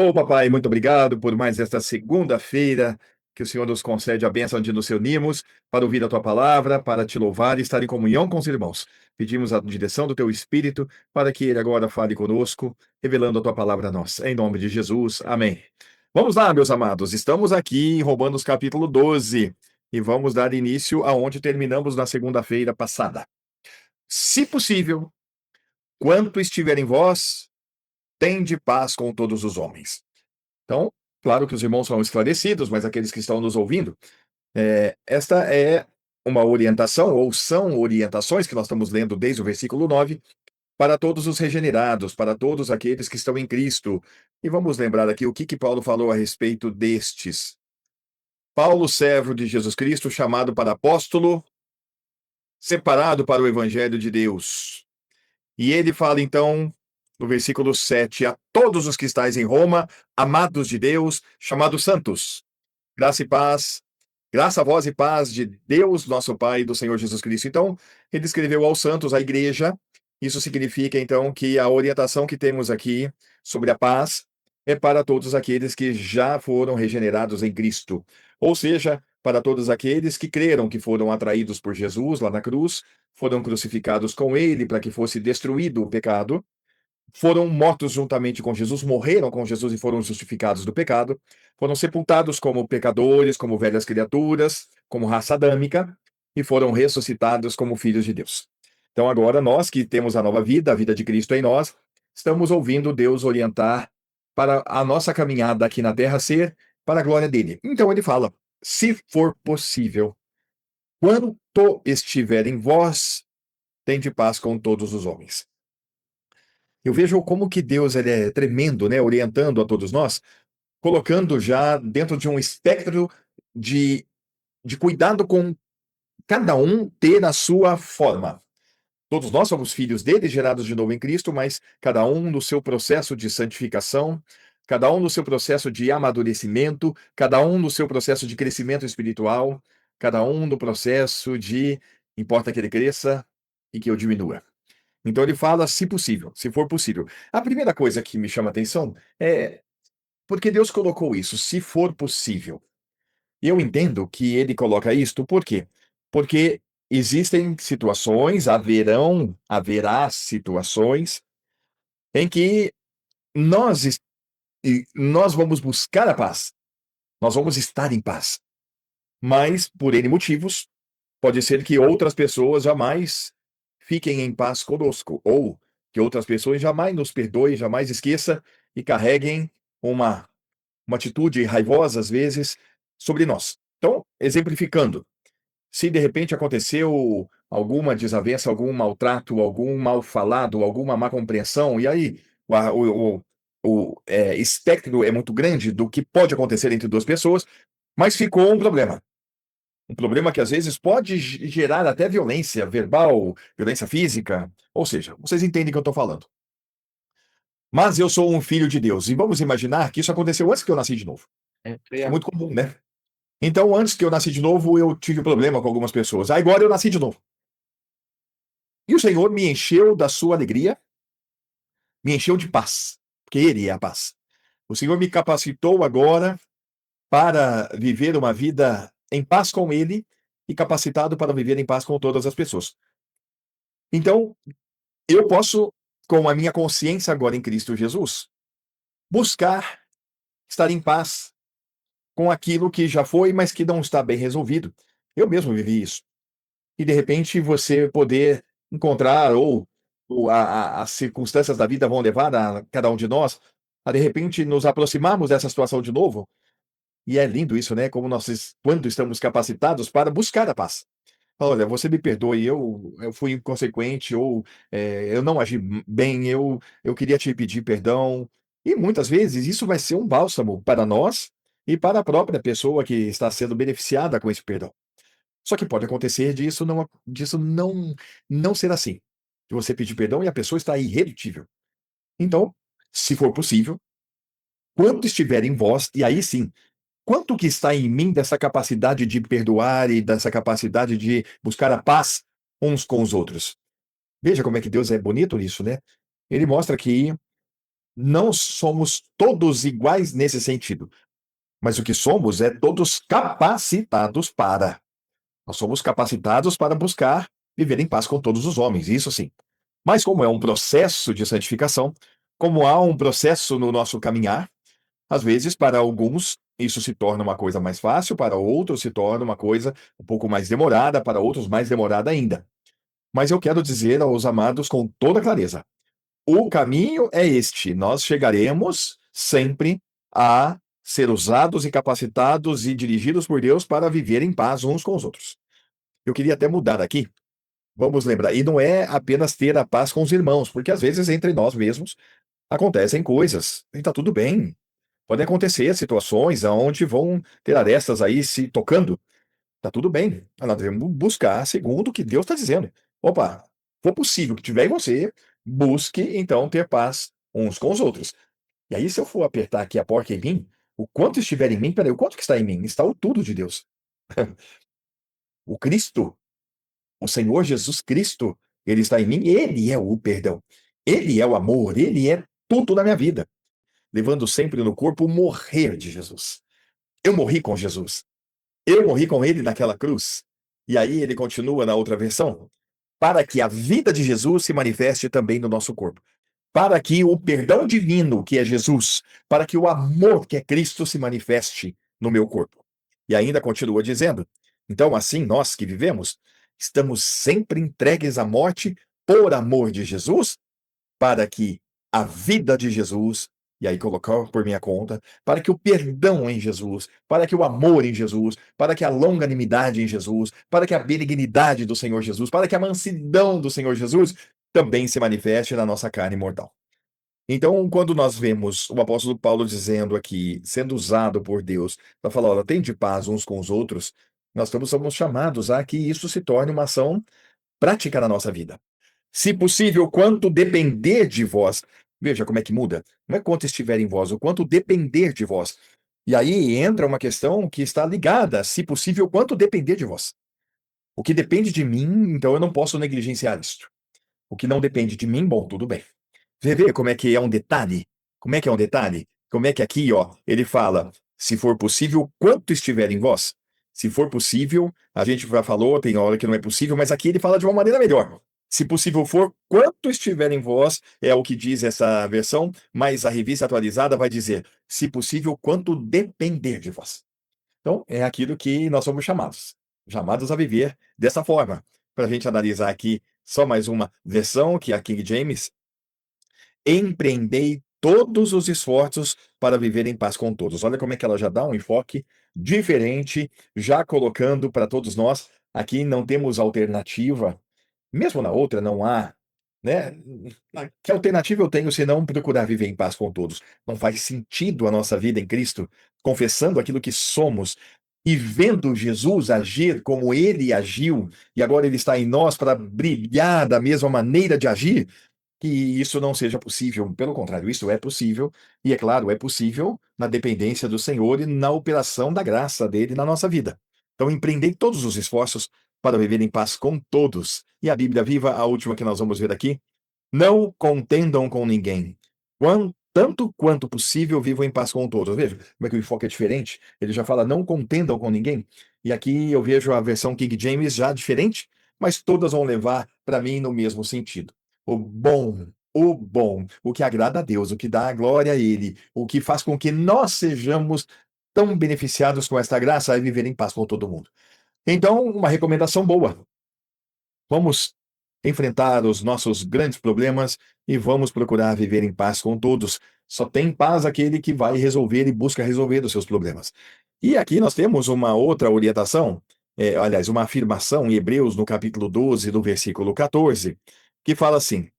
Ô, papai, muito obrigado por mais esta segunda-feira que o Senhor nos concede a bênção de nos reunirmos para ouvir a tua palavra, para te louvar e estar em comunhão com os irmãos. Pedimos a direção do teu Espírito para que ele agora fale conosco, revelando a tua palavra a nós. Em nome de Jesus, amém. Vamos lá, meus amados, estamos aqui em Romanos capítulo 12 e vamos dar início aonde terminamos na segunda-feira passada. Se possível, quanto estiver em vós, tende paz com todos os homens. Então, claro que os irmãos são esclarecidos, mas aqueles que estão nos ouvindo, esta é uma orientação, ou são orientações que nós estamos lendo desde o versículo 9, para todos os regenerados, para todos aqueles que estão em Cristo. E vamos lembrar aqui o que Paulo falou a respeito destes. Paulo, servo de Jesus Cristo, chamado para apóstolo, separado para o evangelho de Deus. E ele fala então, no versículo 7, a todos os que estáis em Roma, amados de Deus, chamados santos. Graça e paz, graça a vós e paz de Deus, nosso Pai, e do Senhor Jesus Cristo. Então, ele escreveu aos santos, à igreja. Isso significa, então, que a orientação que temos aqui sobre a paz é para todos aqueles que já foram regenerados em Cristo. Ou seja, para todos aqueles que creram que foram atraídos por Jesus lá na cruz, foram crucificados com ele para que fosse destruído o pecado, foram mortos juntamente com Jesus, morreram com Jesus e foram justificados do pecado, foram sepultados como pecadores, como velhas criaturas, como raça adâmica, e foram ressuscitados como filhos de Deus. Então agora nós que temos a nova vida, a vida de Cristo em nós, estamos ouvindo Deus orientar para a nossa caminhada aqui na terra ser para a glória dele. Então ele fala: se for possível, quanto estiver em vós, tende paz com todos os homens. Eu vejo como que Deus ele é tremendo, né, orientando a todos nós, colocando já dentro de um espectro de, de cuidado com cada um ter a sua forma. Todos nós somos filhos dele, gerados de novo em Cristo, mas cada um no seu processo de santificação, cada um no seu processo de amadurecimento, cada um no seu processo de crescimento espiritual, cada um no processo de importa que ele cresça e que eu diminua. Então ele fala, se possível, se for possível. A primeira coisa que me chama a atenção é porque Deus colocou isso, se for possível. E eu entendo que ele coloca isto, por quê? Porque existem situações, haverá situações em que nós, nós vamos buscar a paz, nós vamos estar em paz. Mas, por N motivos, pode ser que outras pessoas jamais fiquem em paz conosco, ou que outras pessoas jamais nos perdoem, jamais esqueça e carreguem uma, uma atitude raivosa, às vezes, sobre nós. Então, exemplificando, se de repente aconteceu alguma desavença, algum maltrato, algum mal falado, alguma má compreensão, e aí o espectro é muito grande do que pode acontecer entre duas pessoas, mas ficou um problema. Um problema que às vezes pode gerar até violência verbal, violência física. Ou seja, vocês entendem o que eu estou falando. Mas eu sou um filho de Deus. E vamos imaginar que isso aconteceu antes que eu nasci de novo. É muito comum, né? Então, antes que eu nasci de novo, eu tive problema com algumas pessoas. Agora eu nasci de novo. E o Senhor me encheu da sua alegria, me encheu de paz, porque Ele é a paz. O Senhor me capacitou agora para viver uma vida em paz com Ele e capacitado para viver em paz com todas as pessoas. Então, eu posso, com a minha consciência agora em Cristo Jesus, buscar estar em paz com aquilo que já foi, mas que não está bem resolvido. Eu mesmo vivi isso. E de repente você poder encontrar, ou as circunstâncias da vida vão levar a cada um de nós a de repente nos aproximarmos dessa situação de novo. E é lindo isso, né? Como nós, quando estamos capacitados para buscar a paz. Olha, você me perdoe, eu fui inconsequente, ou eu não agi bem, eu queria te pedir perdão. E muitas vezes isso vai ser um bálsamo para nós e para a própria pessoa que está sendo beneficiada com esse perdão. Só que pode acontecer disso não ser assim. De você pedir perdão e a pessoa está irredutível. Então, se for possível, quanto estiver em vós, e aí sim, quanto que está em mim dessa capacidade de perdoar e dessa capacidade de buscar a paz uns com os outros? Veja como é que Deus é bonito nisso, né? Ele mostra que não somos todos iguais nesse sentido, mas o que somos é todos capacitados para. Nós somos capacitados para buscar viver em paz com todos os homens, isso sim. Mas como é um processo de santificação, como há um processo no nosso caminhar, às vezes, para alguns, isso se torna uma coisa mais fácil, para outros se torna uma coisa um pouco mais demorada, para outros mais demorada ainda. Mas eu quero dizer aos amados com toda clareza: o caminho é este. Nós chegaremos sempre a ser usados e capacitados e dirigidos por Deus para viver em paz uns com os outros. Eu queria até mudar aqui. Vamos lembrar, e não é apenas ter a paz com os irmãos, porque às vezes entre nós mesmos acontecem coisas, e está tudo bem. Podem acontecer situações onde vão ter arestas aí se tocando. Tá tudo bem. Nós devemos buscar segundo o que Deus está dizendo. Opa, for possível que tiver em você, busque então ter paz uns com os outros. E aí, se eu for apertar aqui a porca em mim, o quanto estiver em mim, peraí, o quanto que está em mim? Está o tudo de Deus. O Cristo, o Senhor Jesus Cristo, ele está em mim, ele é o perdão. Ele é o amor, ele é tudo na minha vida, levando sempre no corpo o morrer de Jesus. Eu morri com Jesus. Eu morri com ele naquela cruz. E aí ele continua na outra versão, para que a vida de Jesus se manifeste também no nosso corpo. Para que o perdão divino, que é Jesus, para que o amor, que é Cristo, se manifeste no meu corpo. E ainda continua dizendo: então, assim, nós que vivemos, estamos sempre entregues à morte por amor de Jesus, para que a vida de Jesus, e aí colocar por minha conta, para que o perdão em Jesus, para que o amor em Jesus, para que a longanimidade em Jesus, para que a benignidade do Senhor Jesus, para que a mansidão do Senhor Jesus também se manifeste na nossa carne mortal. Então, quando nós vemos o apóstolo Paulo dizendo aqui, sendo usado por Deus para falar, olha, tem de paz uns com os outros, nós somos chamados a que isso se torne uma ação prática na nossa vida. Se possível, quanto depender de vós. Veja como é que muda. Não é quanto estiver em vós, o quanto depender de vós. E aí entra uma questão que está ligada, se possível, quanto depender de vós. O que depende de mim, então eu não posso negligenciar isso. O que não depende de mim, bom, tudo bem. Você vê como é que é um detalhe? Como é que é um detalhe? Como é que aqui, ó, ele fala, se for possível, quanto estiver em vós. Se for possível, a gente já falou, tem hora que não é possível, mas aqui ele fala de uma maneira melhor. Se possível for, quanto estiver em vós, é o que diz essa versão, mas a revista atualizada vai dizer, se possível, quanto depender de vós. Então, é aquilo que nós somos chamados a viver dessa forma. Para a gente analisar aqui só mais uma versão, que é a King James: empreendei todos os esforços para viver em paz com todos. Olha como é que ela já dá um enfoque diferente, já colocando para todos nós. Aqui não temos alternativa, mesmo na outra não há, né? Que alternativa eu tenho se não procurar viver em paz com todos? Não faz sentido a nossa vida em Cristo, confessando aquilo que somos e vendo Jesus agir como ele agiu, e agora ele está em nós para brilhar da mesma maneira de agir, que isso não seja possível. Pelo contrário, isso é possível, e é claro, é possível na dependência do Senhor e na operação da graça dele na nossa vida. Então, empreendei todos os esforços para viver em paz com todos. E a Bíblia viva, a última que nós vamos ver aqui: não contendam com ninguém. Tanto quanto possível, vivam em paz com todos. Veja como é que o enfoque é diferente. Ele já fala, não contendam com ninguém. E aqui eu vejo a versão King James já diferente, mas todas vão levar para mim no mesmo sentido. O bom, o que agrada a Deus, o que dá a glória a Ele, o que faz com que nós sejamos tão beneficiados com esta graça é viver em paz com todo mundo. Então, uma recomendação boa. Vamos enfrentar os nossos grandes problemas e vamos procurar viver em paz com todos. Só tem paz aquele que vai resolver e busca resolver os seus problemas. E aqui nós temos uma outra orientação, aliás, uma afirmação em Hebreus, no capítulo 12, do versículo 14, que fala assim: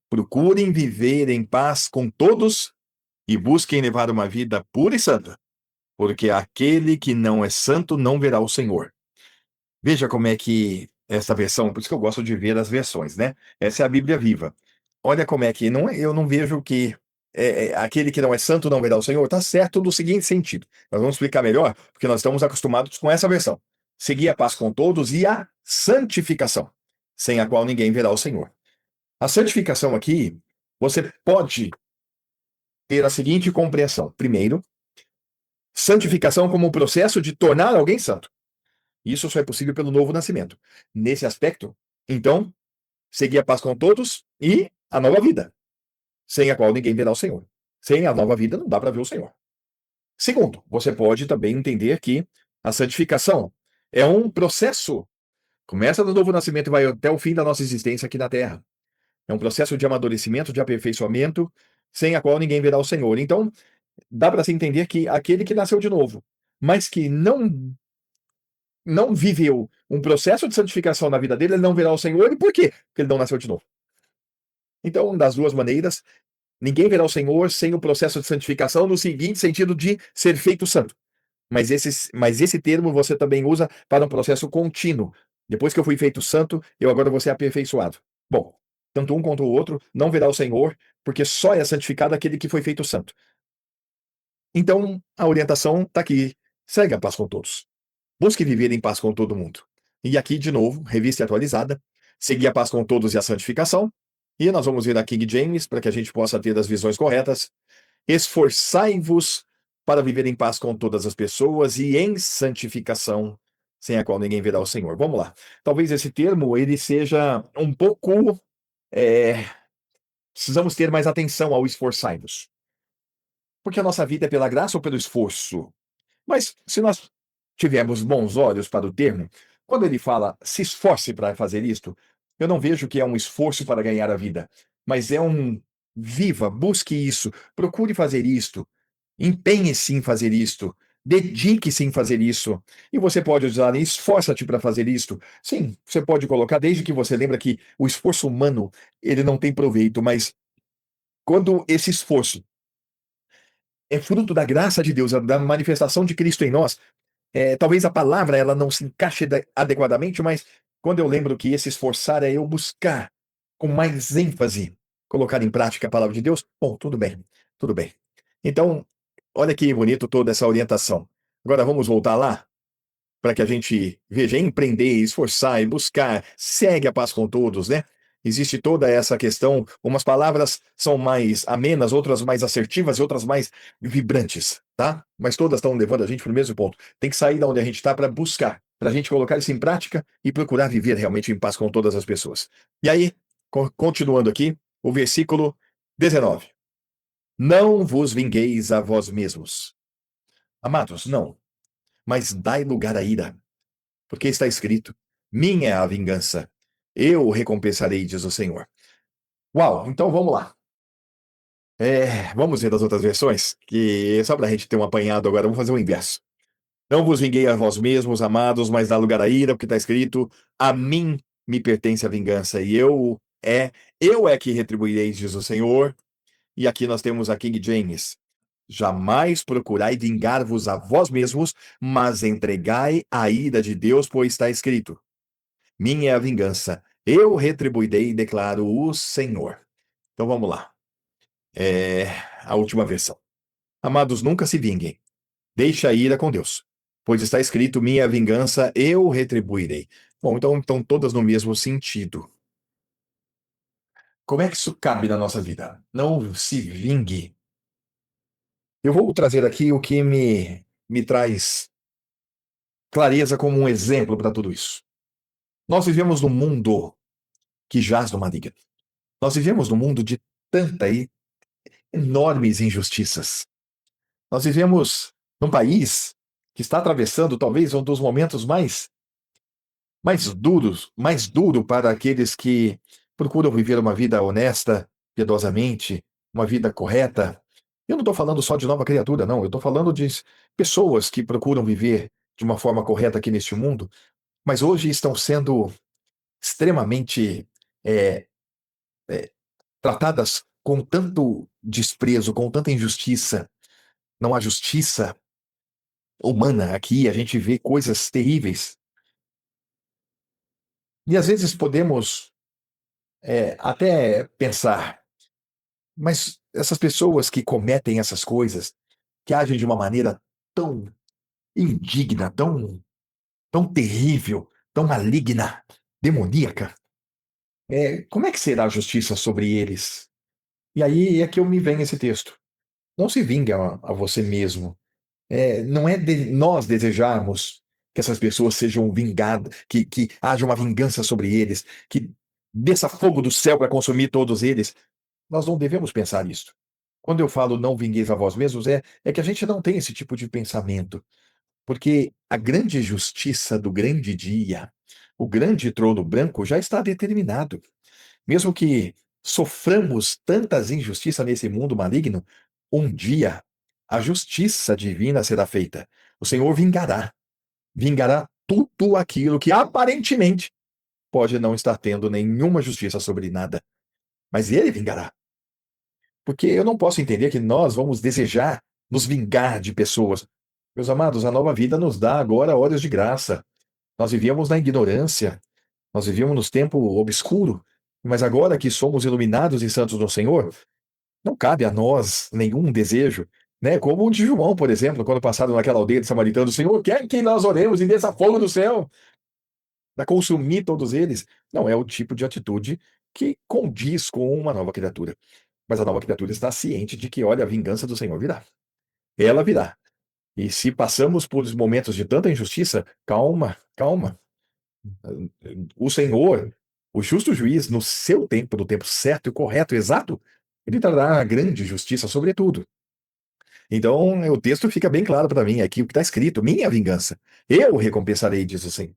procurem viver em paz com todos e busquem levar uma vida pura e santa, porque aquele que não é santo não verá o Senhor. Veja como é que essa versão, por isso que eu gosto de ver as versões, né? Essa é a Bíblia viva. Olha como é que não, eu não vejo que aquele que não é santo não verá o Senhor. Está certo no seguinte sentido. Nós vamos explicar melhor, porque nós estamos acostumados com essa versão. Seguir a paz com todos e a santificação, sem a qual ninguém verá o Senhor. A santificação aqui, você pode ter a seguinte compreensão. Primeiro, santificação como um processo de tornar alguém santo. Isso só é possível pelo novo nascimento. Nesse aspecto, então, seguir a paz com todos e a nova vida, sem a qual ninguém verá o Senhor. Sem a nova vida não dá para ver o Senhor. Segundo, você pode também entender que a santificação é um processo. Começa no novo nascimento e vai até o fim da nossa existência aqui na Terra. É um processo de amadurecimento, de aperfeiçoamento, sem a qual ninguém verá o Senhor. Então, dá para se entender que aquele que nasceu de novo, mas que não viveu um processo de santificação na vida dele, ele não verá o Senhor. E por quê? Porque ele não nasceu de novo. Então, das duas maneiras, ninguém verá o Senhor sem o processo de santificação, no seguinte sentido de ser feito santo. Mas esse termo você também usa para um processo contínuo. Depois que eu fui feito santo, eu agora vou ser aperfeiçoado. Bom, tanto um quanto o outro não verá o Senhor, porque só é santificado aquele que foi feito santo. Então, a orientação está aqui. Segue a paz com todos. Busque viver em paz com todo mundo. E aqui, de novo, revista atualizada. Seguir a paz com todos e a santificação. E nós vamos ver a King James, para que a gente possa ter as visões corretas. Esforçai-vos para viver em paz com todas as pessoas e em santificação, sem a qual ninguém verá o Senhor. Vamos lá. Talvez esse termo ele seja um pouco. é, Precisamos ter mais atenção ao esforçai-vos. Porque a nossa vida é pela graça ou pelo esforço? Mas se nós tivermos bons olhos para o termo, quando ele fala se esforce para fazer isto, eu não vejo que é um esforço para ganhar a vida, mas é um viva, busque isso, procure fazer isto, empenhe-se em fazer isto, dedique-se em fazer isso. E você pode usar esforça-te para fazer isto. Sim, você pode colocar, desde que você lembra que o esforço humano, ele não tem proveito, mas quando esse esforço é fruto da graça de Deus, da manifestação de Cristo em nós, talvez a palavra ela não se encaixe adequadamente, mas quando eu lembro que esse esforçar é eu buscar com mais ênfase colocar em prática a palavra de Deus, bom, tudo bem, tudo bem. Então, olha que bonito toda essa orientação. Agora vamos voltar lá para que a gente veja, empreender, esforçar e buscar, segue a paz com todos, né? Existe toda essa questão, umas palavras são mais amenas, outras mais assertivas e outras mais vibrantes, tá? Mas todas estão levando a gente para o mesmo ponto. Tem que sair da onde a gente está para buscar, para a gente colocar isso em prática e procurar viver realmente em paz com todas as pessoas. E aí, continuando aqui, o versículo 19. Não vos vingueis a vós mesmos. Amados, não, mas dai lugar à ira. Porque está escrito: minha é a vingança, eu o recompensarei, diz o Senhor. Uau, então vamos lá. Vamos ver das outras versões, que só para a gente ter um apanhado agora, vamos fazer o inverso. Não vos vinguei a vós mesmos, amados, mas dá lugar à ira, porque está escrito: a mim me pertence a vingança, e eu é que retribuirei, diz o Senhor. E aqui nós temos a King James. Jamais procurai vingar-vos a vós mesmos, mas entregai a ira de Deus, pois está escrito: minha é a vingança, eu retribuirei, declaro o Senhor. Então vamos lá. É a última versão. Amados, nunca se vinguem. Deixa a ira com Deus. Pois está escrito: minha é a vingança, eu retribuirei. Bom, então estão todas no mesmo sentido. Como é que isso cabe na nossa vida? Não se vingue. Eu vou trazer aqui o que me traz clareza como um exemplo para tudo isso. Nós vivemos num mundo que jaz no maligno. Nós vivemos num mundo de tanta e enormes injustiças. Nós vivemos num país que está atravessando talvez um dos momentos mais duros, mais duro para aqueles que procuram viver uma vida honesta, piedosamente, uma vida correta. Eu não estou falando só de nova criatura, não. Eu estou falando de pessoas que procuram viver de uma forma correta aqui neste mundo, mas hoje estão sendo extremamente é, é, tratadas com tanto desprezo, com tanta injustiça. Não há justiça humana aqui, a gente vê coisas terríveis. E às vezes podemos até pensar, mas essas pessoas que cometem essas coisas, que agem de uma maneira tão indigna, tão terrível, tão maligna, demoníaca, como é que será a justiça sobre eles? E aí é que eu me vem esse texto. Não se vingue a você mesmo. Não é de nós desejarmos que essas pessoas sejam vingadas, que haja uma vingança sobre eles, que desça fogo do céu para consumir todos eles. Nós não devemos pensar isso. Quando eu falo não vingueis a vós mesmos, é que a gente não tem esse tipo de pensamento. Porque a grande justiça do grande dia, o grande trono branco, já está determinado. Mesmo que soframos tantas injustiças nesse mundo maligno, um dia a justiça divina será feita. O Senhor vingará tudo aquilo que aparentemente pode não estar tendo nenhuma justiça sobre nada, mas ele vingará. Porque eu não posso entender que nós vamos desejar nos vingar de pessoas. Meus amados, a nova vida nos dá agora horas de graça. Nós vivíamos na ignorância, nós vivíamos nos tempos obscuro, mas agora que somos iluminados e santos no Senhor, não cabe a nós nenhum desejo, né? Como o de João, por exemplo, quando passaram naquela aldeia de Samaritano, o Senhor quer que nós oremos e desça fogo do céu para consumir todos eles. Não é o tipo de atitude que condiz com uma nova criatura. Mas a nova criatura está ciente de que, olha, a vingança do Senhor virá. Ela virá. E se passamos por momentos de tanta injustiça, calma, calma. O Senhor, o justo juiz, no seu tempo, no tempo certo e correto, exato, ele trará a grande justiça sobre tudo. Então, o texto fica bem claro para mim aqui o que está escrito: minha vingança, eu recompensarei, diz o Senhor.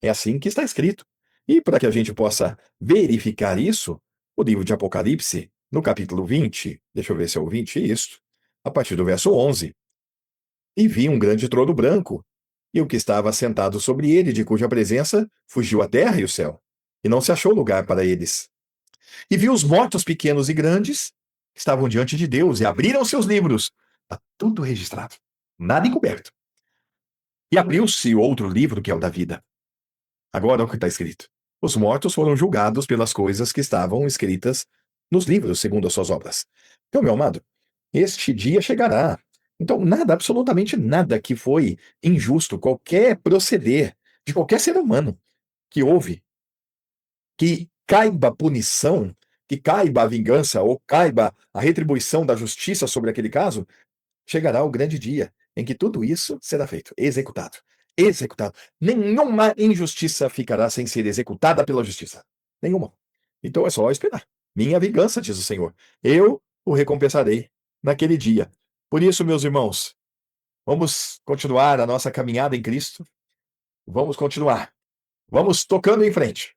É assim que está escrito. E para que a gente possa verificar isso, o livro de Apocalipse, no capítulo 20, deixa eu ver se é o 20, isso, a partir do verso 11. E vi um grande trono branco, e o que estava sentado sobre ele, de cuja presença fugiu a terra e o céu, e não se achou lugar para eles. E vi os mortos pequenos e grandes, que estavam diante de Deus, e abriram seus livros. Está tudo registrado, nada encoberto. E abriu-se outro livro, que é o da vida. Agora, o que está escrito: os mortos foram julgados pelas coisas que estavam escritas nos livros, segundo as suas obras. Então, meu amado, este dia chegará. Então, nada, absolutamente nada que foi injusto, qualquer proceder de qualquer ser humano que houve, que caiba punição, que caiba a vingança ou caiba a retribuição da justiça sobre aquele caso, chegará o grande dia em que tudo isso será feito, executado. Executado. Nenhuma injustiça ficará sem ser executada pela justiça. Nenhuma. Então é só esperar. Minha vingança, diz o Senhor. Eu o recompensarei naquele dia. Por isso, meus irmãos, vamos continuar a nossa caminhada em Cristo. Vamos continuar. Vamos tocando em frente,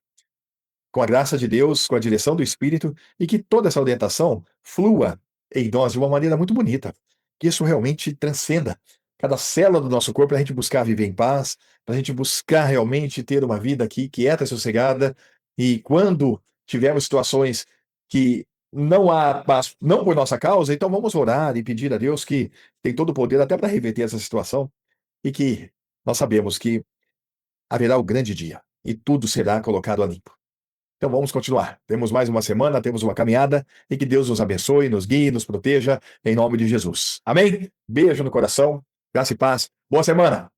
com a graça de Deus, com a direção do Espírito, e que toda essa orientação flua em nós de uma maneira muito bonita. Que isso realmente transcenda cada célula do nosso corpo, para a gente buscar viver em paz, para a gente buscar realmente ter uma vida aqui quieta e sossegada. E quando tivermos situações que não há paz, não por nossa causa, então vamos orar e pedir a Deus, que tem todo o poder até para reverter essa situação, e que nós sabemos que haverá o grande dia e tudo será colocado a limpo. Então vamos continuar. Temos mais uma semana, temos uma caminhada, e que Deus nos abençoe, nos guie, nos proteja, em nome de Jesus. Amém? Beijo no coração, graça e paz. Boa semana!